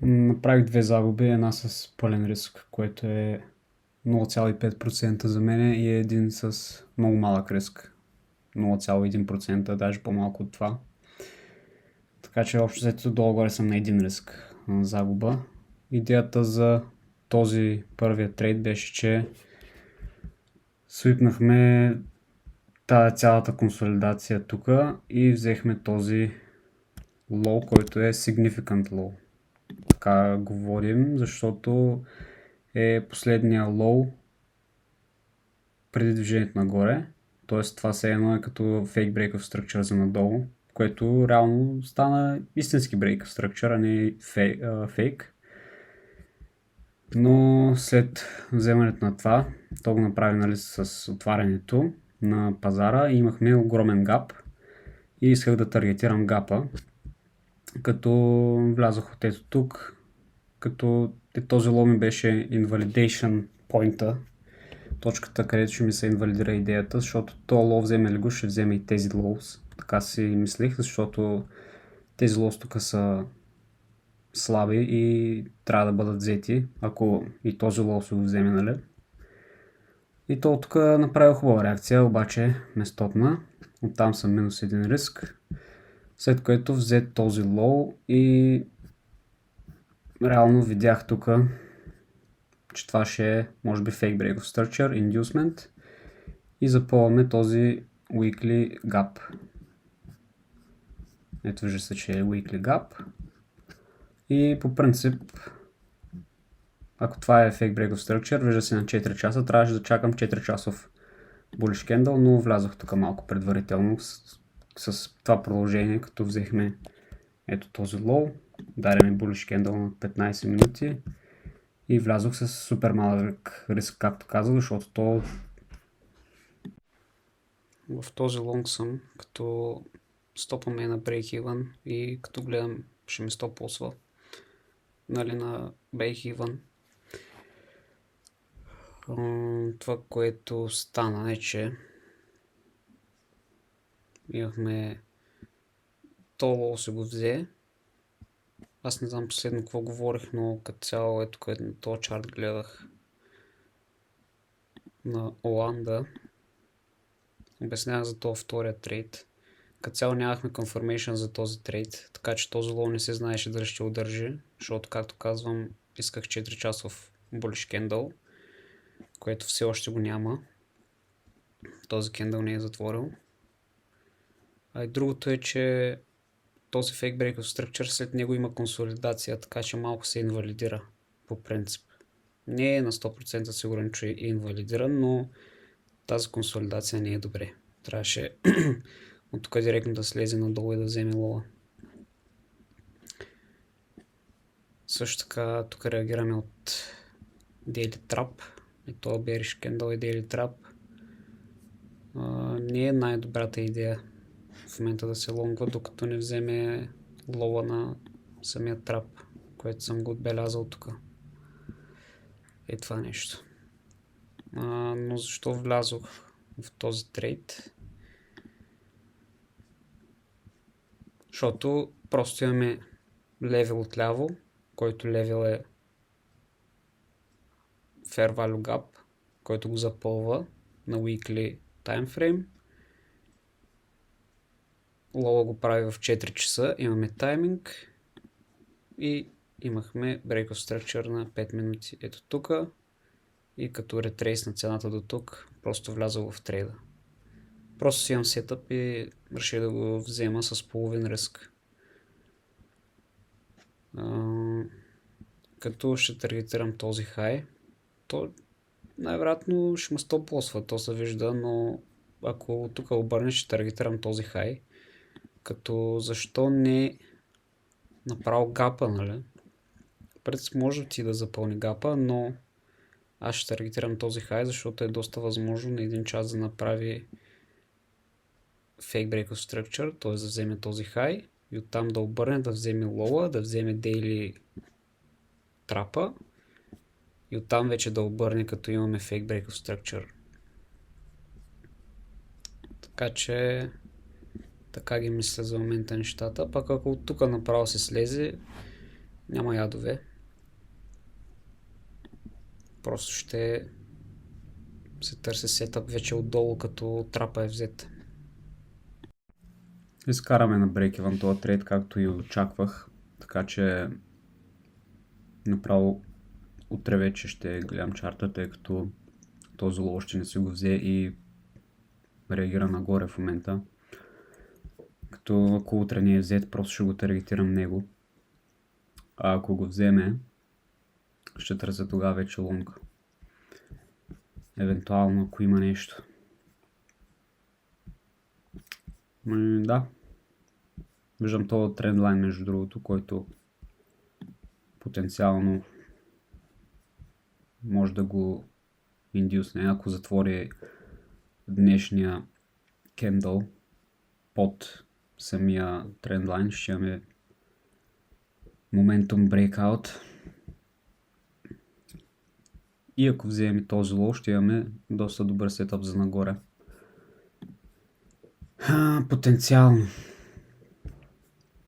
Направих две загуби, една с пълен риск, което е 0,5% за мен и един с много малък риск. 0,1%, даже по-малко от това. Така че общо взето долу-горе съм на един риск на загуба. Идеята за този първия трейд беше, че свипнахме тази цялата консолидация тук и взехме този low, който е significant low. Така говорим, защото е последния low преди движението нагоре. Тоест това все едно е като fake break of structure за надолу, което реално стана истински break of structure, а не fake. Но след вземането на това, то го направи, нали, с отварянето на пазара и имахме огромен гап и исках да таргетирам гапа, като влязох от ето тук, като този лоу ми беше invalidation point-а, точката, където ще ми се инвалидира идеята, защото то лоу вземе ли го, ще вземе и тези лоус. Така си мислих, защото тези лоус тук са слаби и трябва да бъдат взети, ако и този лоу се го вземе, нали? И то тук направи хубава реакция, обаче ме стопна. Оттам съм минус един риск. След което взе този лоу и реално видях тук, че това ще е може би fake break of structure, inducement и запълваме този weekly gap. Ето вижда се, че е weekly gap и по принцип, ако това е fake break of structure, вижда се на 4 часа, трябваше да чакам 4 часов bullish candle, но влязох тук малко предварително с това продължение, като взехме ето този лоу, даде ми bullish candle на 15 минути и влязох с супер малък риск, както казах, защото то в този лонг съм, като стопаме на break-even и като гледам ще ми стоп-лосва, нали, на break-even. Това, което стана е, че имахме то лоу се го взе. Аз не знам последно какво говорих, но като цяло ето където на този чарт гледах на Оланда. Обяснявах за този втория трейд. Като цяло нямахме confirmation за този трейд, така че този лоу не се знаеше дали ще удържи, защото, както казвам, исках 4 часов bullish candle, което все още го няма. Този кендъл не е затворил. А и другото е, че този fake break of structure след него има консолидация, така че малко се инвалидира по принцип. Не е на 100% сигурен, че е инвалидиран, но тази консолидация не е добре. Трябваше от тук директно да слезе надолу и да вземе лоа. Също така тук реагираме от Daily Trap. И то bearish candle и Daily Trap. Не е най-добрата идея в момента да се лонгва, докато не вземе лоа на самия трап, което съм го отбелязал тук. Е това нещо. Но защо влязох в този трейд? Защото просто имаме левел отляво, който левел е Fair Value Gap, който го запълва на weekly timeframe. Лоа го прави в 4 часа, имаме тайминг и имахме break of structure на 5 минути ето тук и като ретрейс на цената до тук, просто влязъл в трейда. Просто си имам сетъп и реших да го взема с половин риск. Като ще таргетирам този хай, то най-вероятно ще ме стоп-лосва, то се вижда, но ако тук обърне, ще таргетирам този хай. Като защо не направо гапа, нали? Пред може ти да запълни гапа, но аз ще таргетирам този хай, защото е доста възможно на един час да направи fake break of structure, т.е. да вземе този хай и оттам да обърне, да вземе лоа, да вземе daily трапа и оттам вече да обърне, като имаме fake break of structure. Така че така ги мисля за момента нещата. Пак ако от тук направо се слезе Няма ядове. Просто ще се търси сетъп вече отдолу, като трапа е взет. Изкараме на break-even този трейд, както и очаквах. Така че направо утре вече ще гледам чарта, тъй като този лоу още не си го взе и реагира нагоре в момента. Като ако утре не е взет, просто ще го таргетирам него. А ако го вземе, ще търся тогава вече лонг. Евентуално, ако има нещо. Да. Виждам този трендлайн, между другото, който потенциално може да го индюсне. Ако затвори днешния кендъл под самия трендлайн, ще имаме моментум breakout. И ако вземем този лоу, ще имаме доста добър сетъп за нагоре. Потенциално.